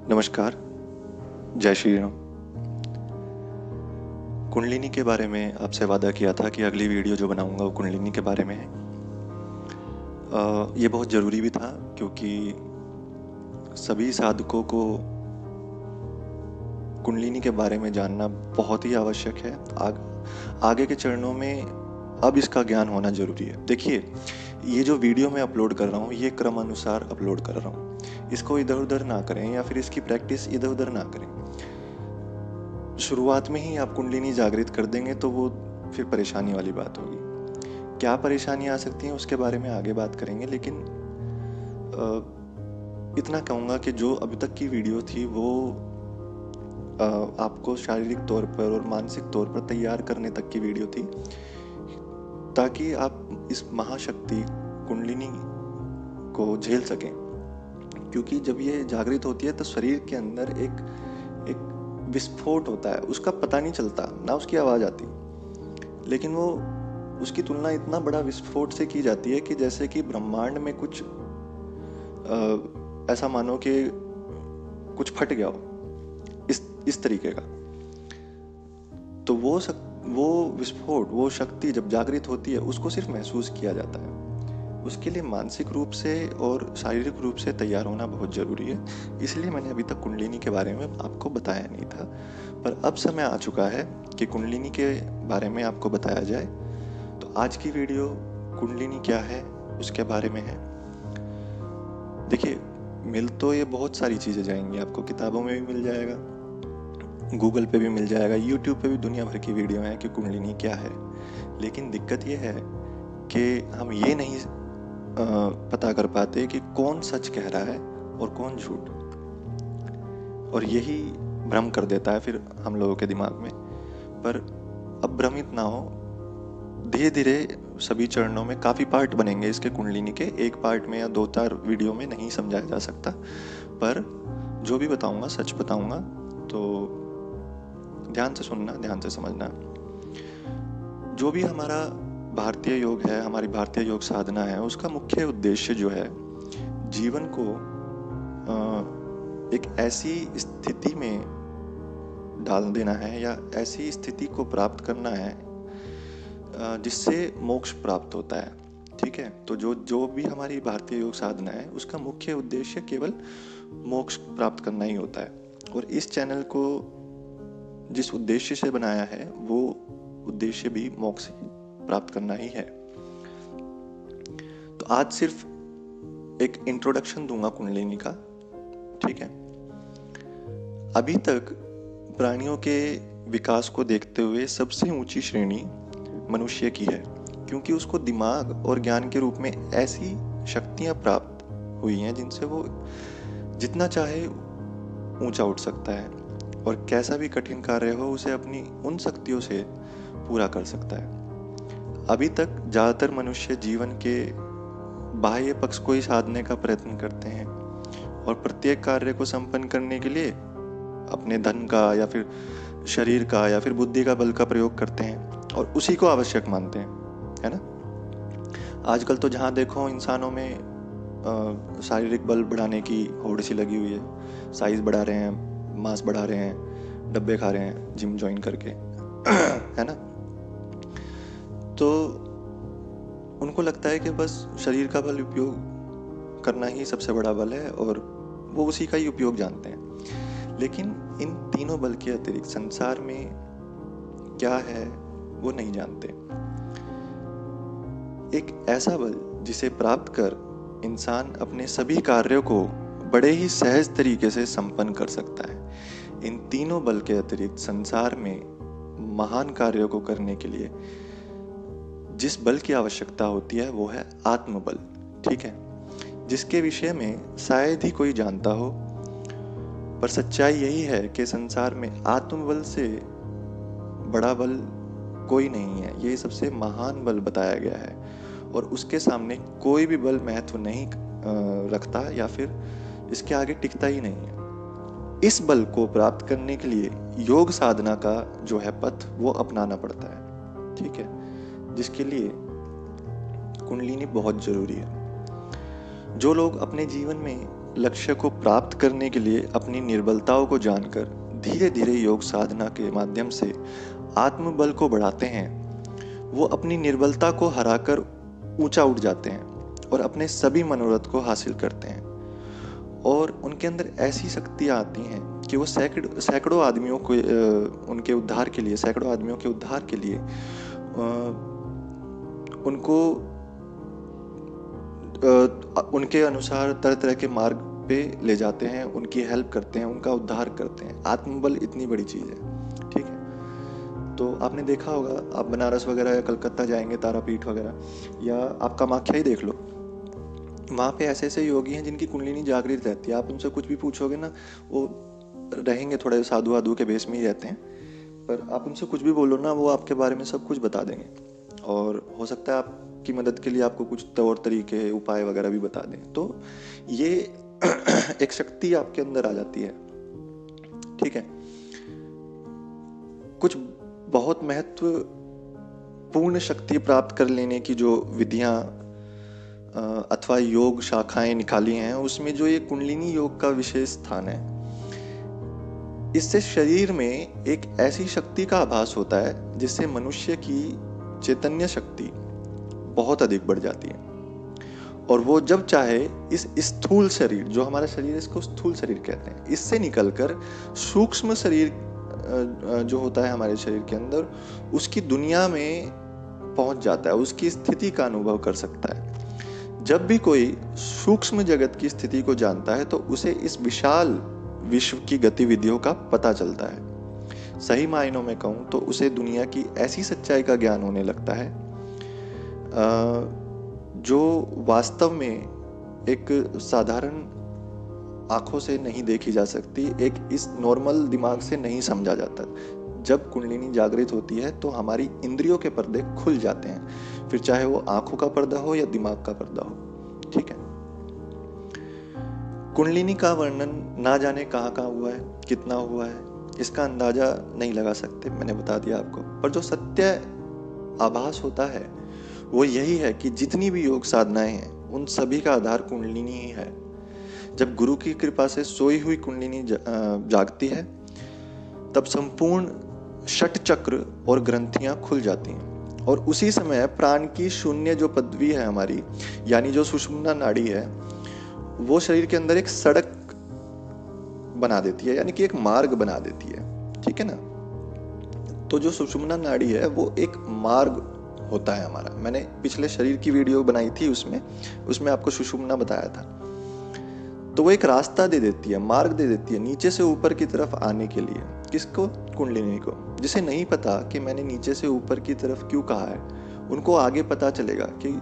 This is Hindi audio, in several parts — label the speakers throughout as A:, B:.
A: नमस्कार, जय श्री राम। कुंडलिनी के बारे में आपसे वादा किया था कि अगली वीडियो जो बनाऊंगा वो कुंडलिनी के बारे में है। ये बहुत ज़रूरी भी था क्योंकि सभी साधकों को कुंडलिनी के बारे में जानना बहुत ही आवश्यक है। आगे के चरणों में अब इसका ज्ञान होना ज़रूरी है। देखिए, ये जो वीडियो मैं अपलोड कर रहा हूँ ये क्रम अनुसार अपलोड कर रहा हूँ। इसको इधर उधर ना करें या फिर इसकी प्रैक्टिस इधर उधर ना करें। शुरुआत में ही आप कुंडलिनी जागृत कर देंगे तो वो फिर परेशानी वाली बात होगी। क्या परेशानी आ सकती है उसके बारे में आगे बात करेंगे, लेकिन इतना कहूँगा कि जो अभी तक की वीडियो थी वो आपको शारीरिक तौर पर और मानसिक तौर पर तैयार करने तक की वीडियो थी, ताकि आप इस महाशक्ति कुंडलिनी को झेल सकें। क्योंकि जब ये जागृत होती है तो शरीर के अंदर एक विस्फोट होता है, उसका पता नहीं चलता ना, उसकी आवाज़ आती, लेकिन वो उसकी तुलना इतना बड़ा विस्फोट से की जाती है कि जैसे कि ब्रह्मांड में कुछ ऐसा मानो कि कुछ फट गया हो, इस तरीके का। तो वो विस्फोट, वो शक्ति जब जागृत होती है उसको सिर्फ महसूस किया जाता है। उसके लिए मानसिक रूप से और शारीरिक रूप से तैयार होना बहुत ज़रूरी है। इसलिए मैंने अभी तक कुंडलिनी के बारे में आपको बताया नहीं था, पर अब समय आ चुका है कि कुंडलिनी के बारे में आपको बताया जाए। तो आज की वीडियो कुंडलिनी क्या है उसके बारे में है। देखिए, मिल तो ये बहुत सारी चीज़ें जाएंगी, आपको किताबों में भी मिल जाएगा, गूगल पे भी मिल जाएगा, यूट्यूब पे भी दुनिया भर की वीडियो हैं कि कुंडलिनी क्या है। लेकिन दिक्कत ये है कि हम ये नहीं पता कर पाते कि कौन सच कह रहा है और कौन झूठ, और यही भ्रम कर देता है फिर हम लोगों के दिमाग में। पर अब भ्रमित ना हो, धीरे धीरे सभी चरणों में काफ़ी पार्ट बनेंगे इसके कुंडलिनी के। एक पार्ट में या 2-4 वीडियो में नहीं समझाया जा सकता, पर जो भी बताऊंगा सच बताऊंगा, तो ध्यान से सुनना, ध्यान से समझना। जो भी हमारा भारतीय योग है, हमारी भारतीय योग साधना है, उसका मुख्य उद्देश्य जो है जीवन को एक ऐसी स्थिति में डाल देना है या ऐसी स्थिति को प्राप्त करना है जिससे मोक्ष प्राप्त होता है। ठीक है, तो जो भी हमारी भारतीय योग साधना है उसका मुख्य उद्देश्य केवल मोक्ष प्राप्त करना ही होता है। और इस चैनल को जिस उद्देश्य से बनाया है वो उद्देश्य भी मोक्ष प्राप्त करना ही है। तो आज सिर्फ एक इंट्रोडक्शन दूंगा कुंडलिनी का। ठीक है, अभी तक प्राणियों के विकास को देखते हुए सबसे ऊंची श्रेणी मनुष्य की है, क्योंकि उसको दिमाग और ज्ञान के रूप में ऐसी शक्तियां प्राप्त हुई हैं जिनसे वो जितना चाहे ऊंचा उठ सकता है और कैसा भी कठिन कार्य हो उसे अपनी उन शक्तियों से पूरा कर सकता है। अभी तक ज़्यादातर मनुष्य जीवन के बाह्य पक्ष को ही साधने का प्रयत्न करते हैं और प्रत्येक कार्य को संपन्न करने के लिए अपने धन का या फिर शरीर का या फिर बुद्धि का बल का प्रयोग करते हैं और उसी को आवश्यक मानते हैं, है ना। आजकल तो जहाँ देखो इंसानों में शारीरिक बल बढ़ाने की होड़ सी लगी हुई है। साइज बढ़ा रहे हैं, मांस बढ़ा रहे हैं, डब्बे खा रहे हैं जिम ज्वाइन करके है ना। तो उनको लगता है कि बस शरीर का बल उपयोग करना ही सबसे बड़ा बल है और वो उसी का ही उपयोग जानते हैं। लेकिन इन तीनों बल के अतिरिक्त संसार में क्या है वो नहीं जानते। एक ऐसा बल जिसे प्राप्त कर इंसान अपने सभी कार्यों को बड़े ही सहज तरीके से संपन्न कर सकता है। इन तीनों बल के अतिरिक्त संसार में महान कार्यों को करने के लिए जिस बल की आवश्यकता होती है वो है आत्मबल। ठीक है, जिसके विषय में शायद ही कोई जानता हो, पर सच्चाई यही है कि संसार में आत्मबल से बड़ा बल कोई नहीं है। ये सबसे महान बल बताया गया है और उसके सामने कोई भी बल महत्व नहीं रखता या फिर इसके आगे टिकता ही नहीं है। इस बल को प्राप्त करने के लिए योग साधना का जो है पथ वो अपनाना पड़ता है। ठीक है, जिसके लिए कुंडलिनी बहुत जरूरी है। जो लोग अपने जीवन में लक्ष्य को प्राप्त करने के लिए अपनी निर्बलताओं को जानकर धीरे धीरे योग साधना के माध्यम से आत्मबल को बढ़ाते हैं, वो अपनी निर्बलता को हराकर ऊंचा उठ जाते हैं और अपने सभी मनोरथ को हासिल करते हैं। और उनके अंदर ऐसी शक्तियाँ आती हैं कि वो सैकड़ों आदमियों को उनके उद्धार के लिए, सैकड़ों आदमियों के उद्धार के लिए उनको उनके अनुसार तरह तरह के मार्ग पे ले जाते हैं, उनकी हेल्प करते हैं, उनका उद्धार करते हैं। आत्मबल इतनी बड़ी चीज़ है, ठीक है। तो आपने देखा होगा, आप बनारस वगैरह या कलकत्ता जाएंगे, तारापीठ वगैरह, या आप कामाख्या ही देख लो, वहाँ पे ऐसे ऐसे योगी हैं जिनकी कुंडलिनी जागृत रहती है। आप उनसे कुछ भी पूछोगे ना, वो रहेंगे थोड़े साधु वाधु के भेष में ही रहते हैं, पर आप उनसे कुछ भी बोलो ना, वो आपके बारे में सब कुछ बता देंगे। और हो सकता है आपकी मदद के लिए आपको कुछ तौर तरीके, उपाय वगैरह भी बता दें। तो ये एक शक्ति आपके अंदर आ जाती है, ठीक है। कुछ बहुत महत्वपूर्ण शक्ति प्राप्त कर लेने की जो विधियां अथवा योग शाखाएं निकाली हैं, उसमें जो ये कुंडलिनी योग का विशेष स्थान है, इससे शरीर में एक ऐसी शक्ति का आभास होता है जिससे मनुष्य की चैतन्य शक्ति बहुत अधिक बढ़ जाती है। और वो जब चाहे इस स्थूल शरीर, जो हमारा शरीर है, इसको स्थूल शरीर कहते हैं, इससे निकलकर सूक्ष्म शरीर जो होता है हमारे शरीर के अंदर, उसकी दुनिया में पहुंच जाता है, उसकी स्थिति का अनुभव कर सकता है। जब भी कोई सूक्ष्म जगत की स्थिति को जानता है तो उसे इस विशाल विश्व की गतिविधियों का पता चलता है। सही मायनों में कहूं तो उसे दुनिया की ऐसी सच्चाई का ज्ञान होने लगता है जो वास्तव में एक साधारण आंखों से नहीं देखी जा सकती, एक इस नॉर्मल दिमाग से नहीं समझा जाता। जब कुंडलिनी जागृत होती है तो हमारी इंद्रियों के पर्दे खुल जाते हैं, फिर चाहे वो आंखों का पर्दा हो या दिमाग का पर्दा हो, ठीक है। कुंडलिनी का वर्णन ना जाने कहाँ हुआ है, कितना हुआ है, इसका अंदाजा नहीं लगा सकते, मैंने बता दिया आपको। पर जो सत्य आभास होता है वो यही है कि जितनी भी योग साधनाएं हैं उन सभी का आधार कुंडलिनी ही है। जब गुरु की कृपा से सोई हुई कुंडलिनी जागती है तब संपूर्ण षट चक्र और ग्रंथियां खुल जाती हैं, और उसी समय प्राण की शून्य जो पदवी है हमारी, यानी जो सुषुम्ना नाड़ी है, वो शरीर के अंदर एक सड़क बना देती है, यानी कि एक मार्ग बना देती है, ठीक है ना। तो जो सुषुम्ना नाड़ी है वो एक मार्ग होता है हमारा। मैंने पिछले शरीर की वीडियो बनाई थी, उसमें आपको सुषुम्ना बताया था। तो वो एक रास्ता दे देती है, मार्ग दे देती है नीचे से ऊपर की तरफ आने के लिए। किसको? कुंडलिनी को। जिसे नहीं पता कि मैंने नीचे से ऊपर की तरफ क्यों कहा है, उनको आगे पता चलेगा कि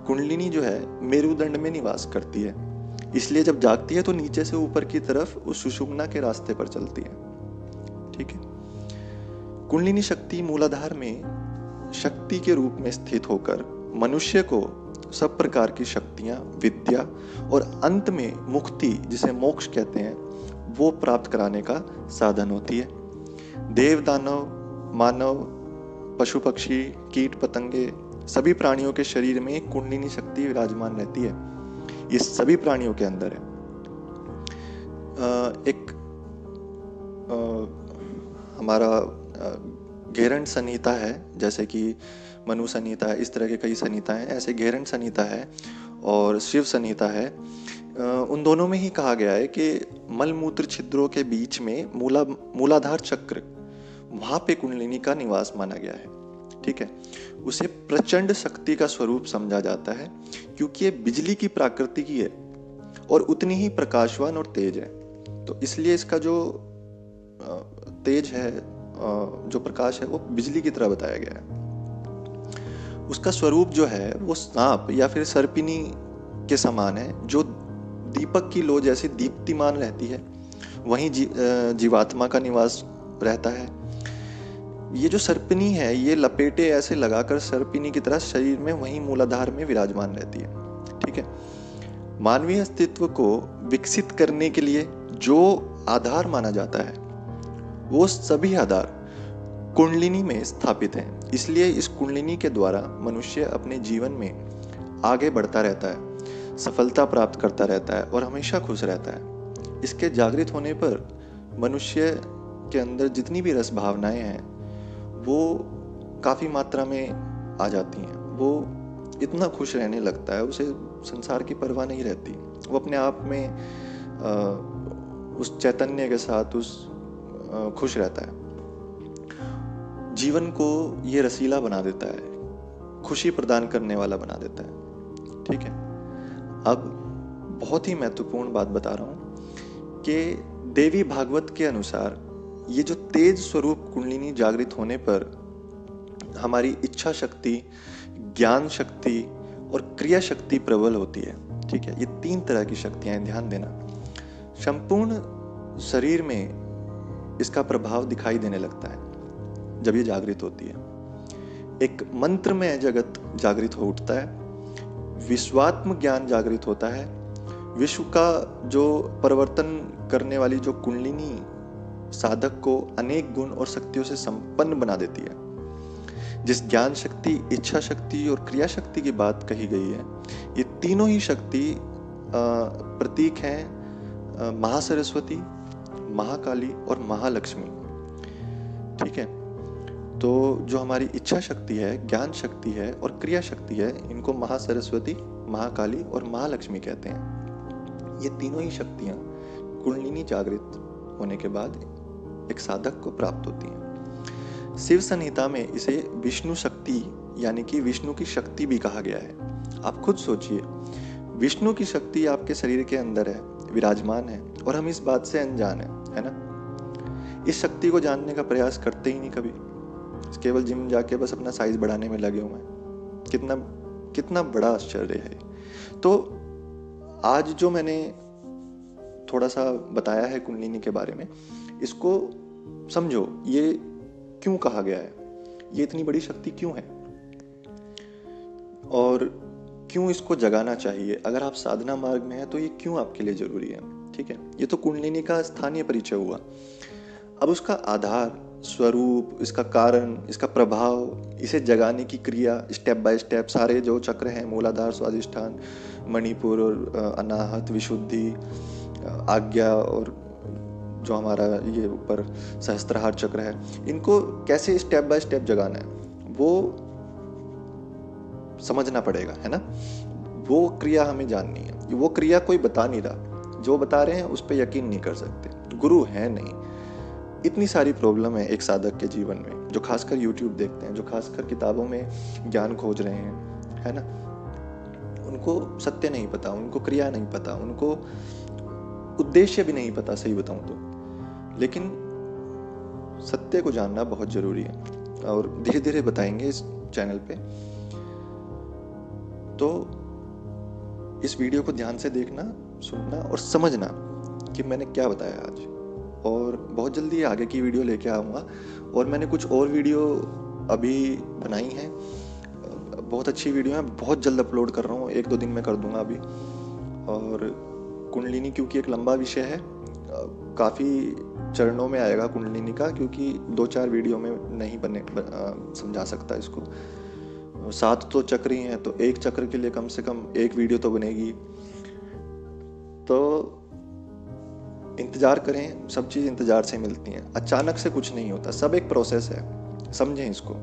A: कुंडलिनी जो है मेरुदंड में निवास करती है, इसलिए जब जागती है तो नीचे से ऊपर की तरफ उस सुषुम्ना के रास्ते पर चलती है, ठीक है। कुंडलिनी शक्ति मूलाधार में शक्ति के रूप में स्थित होकर मनुष्य को सब प्रकार की शक्तियां, विद्या और अंत में मुक्ति, जिसे मोक्ष कहते हैं, वो प्राप्त कराने का साधन होती है। देव, दानव, मानव, पशु पक्षी, कीट पतंगे, सभी प्राणियों के शरीर में एक कुंडलिनी शक्ति विराजमान रहती है। ये सभी प्राणियों के अंदर है। हमारा घेरंड संहिता है, जैसे कि मनु संहिता है, इस तरह के कई संहिता हैं। ऐसे घेरंड संहिता है और शिव संहिता है। उन दोनों में ही कहा गया है कि मल मूत्र छिद्रों के बीच में मूलाधार चक्र, वहां पे कुंडलिनी का निवास माना गया है, ठीक है। उसे प्रचंड शक्ति का स्वरूप समझा जाता है क्योंकि ये बिजली की प्रकृति की है और उतनी ही प्रकाशवान और तेज है। तो इसलिए इसका जो तेज है, जो प्रकाश है, वो बिजली की तरह बताया गया है। उसका स्वरूप जो है वो सांप या फिर सर्पिनी के समान है, जो दीपक की लो जैसी दीप्तिमान रहती है। वहीं जीवात्मा का निवास रहता है। ये जो सर्पिनी है, ये लपेटे ऐसे लगाकर सर्पिनी की तरह शरीर में वहीं मूलाधार में विराजमान रहती है, ठीक है। मानवीय अस्तित्व को विकसित करने के लिए जो आधार माना जाता है, वो सभी आधार कुंडलिनी में स्थापित हैं। इसलिए इस कुंडलिनी के द्वारा मनुष्य अपने जीवन में आगे बढ़ता रहता है। सफलता प्राप्त करता रहता है और हमेशा खुश रहता है। इसके जागृत होने पर मनुष्य के अंदर जितनी भी रस भावनाएं हैं वो काफ़ी मात्रा में आ जाती हैं। वो इतना खुश रहने लगता है, उसे संसार की परवाह नहीं रहती। वो अपने आप में उस चैतन्य के साथ खुश रहता है। जीवन को ये रसीला बना देता है, खुशी प्रदान करने वाला बना देता है। ठीक है, अब बहुत ही महत्वपूर्ण बात बता रहा हूँ कि देवी भागवत के अनुसार ये जो तेज स्वरूप कुंडलिनी जागृत होने पर हमारी इच्छा शक्ति, ज्ञान शक्ति और क्रिया शक्ति प्रबल होती है। ठीक है, ये 3 तरह की शक्तियां हैं, ध्यान देना। संपूर्ण शरीर में इसका प्रभाव दिखाई देने लगता है जब ये जागृत होती है। एक मंत्रमय जगत जागृत हो उठता है, विश्वात्म ज्ञान जागृत होता है, विश्व का जो परिवर्तन करने वाली जो कुंडलिनी साधक को अनेक गुण और शक्तियों से संपन्न बना देती है। जिस ज्ञान शक्ति, इच्छा शक्ति और क्रिया शक्ति की बात कही गई है, ये तीनों ही शक्ति प्रतीक हैं महासरस्वती, महाकाली और महालक्ष्मी। ठीक है, तो जो हमारी इच्छा शक्ति है, ज्ञान शक्ति है और क्रिया शक्ति है, इनको महासरस्वती, महाकाली और महालक्ष्मी कहते हैं। ये तीनों ही शक्तियां कुंडलिनी जागृत होने के बाद एक साधक को प्राप्त होती हैं। शिव संहिता में इसे विष्णु शक्ति यानी कि विष्णु की शक्ति भी कहा गया है। आप खुद सोचिए, विष्णु की शक्ति आपके शरीर के अंदर है, विराजमान है और हम इस बात से अनजान है ना। इस शक्ति को जानने का प्रयास करते ही नहीं कभी, केवल जिम जाके बस अपना साइज बढ़ाने में लगे हुए हैं। कितना बड़ा आश्चर्य है। तो आज जो मैंने थोड़ा सा बताया है कुंडलिनी के बारे में, इसको समझो, ये क्यों कहा गया है, ये इतनी बड़ी शक्ति क्यों है और क्यों इसको जगाना चाहिए। अगर आप साधना मार्ग में हैं तो ये क्यों आपके लिए जरूरी है। ठीक है, ये तो कुंडलिनी का स्थानीय परिचय हुआ। अब उसका आधार, स्वरूप, इसका कारण, इसका प्रभाव, इसे जगाने की क्रिया, स्टेप बाय स्टेप सारे जो चक्र हैं, मूलाधार, स्वादिष्ठान, मणिपुर और अनाहत, विशुद्धि, आज्ञा और जो हमारा ये ऊपर सहस्त्रहार चक्र है, इनको कैसे स्टेप बाय स्टेप जगाना है वो समझना पड़ेगा, है ना। वो क्रिया हमें जाननी है। वो क्रिया कोई बता नहीं रहा, जो बता रहे हैं उस पर यकीन नहीं कर सकते, गुरु है नहीं। इतनी सारी प्रॉब्लम है एक साधक के जीवन में, जो खासकर यूट्यूब देखते हैं, जो खासकर किताबों में ज्ञान खोज रहे हैं, है ना। उनको सत्य नहीं पता, उनको क्रिया नहीं पता, उनको उद्देश्य भी नहीं पता, सही बताऊं तो। लेकिन सत्य को जानना बहुत जरूरी है और धीरे धीरे बताएंगे इस चैनल पे। तो इस वीडियो को ध्यान से देखना, सुनना और समझना कि मैंने क्या बताया आज। और बहुत जल्दी आगे की वीडियो लेके आऊँगा। और मैंने कुछ और वीडियो अभी बनाई हैं, बहुत अच्छी वीडियो है, बहुत जल्द अपलोड कर रहा हूँ, 1-2 दिन में कर दूंगा अभी। और कुंडलिनी क्योंकि एक लंबा विषय है, काफ़ी चरणों में आएगा कुंडलिनी का, क्योंकि 2-4 वीडियो में नहीं समझा सकता इसको। 7 तो चक्र ही हैं, तो एक चक्र के लिए कम से कम एक वीडियो तो बनेगी। तो इंतजार करें, सब चीज़ इंतजार से मिलती हैं, अचानक से कुछ नहीं होता, सब एक प्रोसेस है, समझें इसको।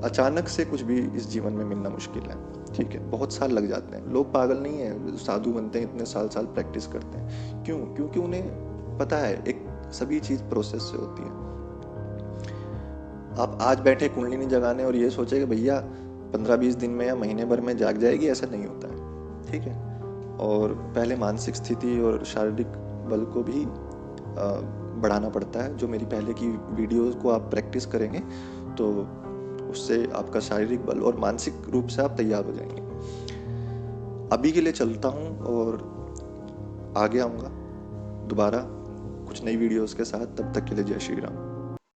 A: अचानक से कुछ भी इस जीवन में मिलना मुश्किल है। ठीक है, बहुत साल लग जाते हैं। लोग पागल नहीं है, साधु बनते हैं, इतने साल प्रैक्टिस करते हैं। क्यों? क्योंकि उन्हें पता है एक सभी चीज प्रोसेस से होती है। आप आज बैठे कुंडलिनी जगाने और ये सोचे कि भैया 15-20 दिन में या महीने भर में जाग जाएगी, ऐसा नहीं होता है। ठीक है, और पहले मानसिक स्थिति और शारीरिक बल को भी बढ़ाना पड़ता है। जो मेरी पहले की वीडियोस को आप प्रैक्टिस करेंगे तो उससे आपका शारीरिक बल और मानसिक रूप से आप तैयार हो जाएंगे। अभी के लिए चलता हूँ और आगे आऊँगा दोबारा कुछ नई वीडियोस के साथ। तब तक के लिए जय श्री राम।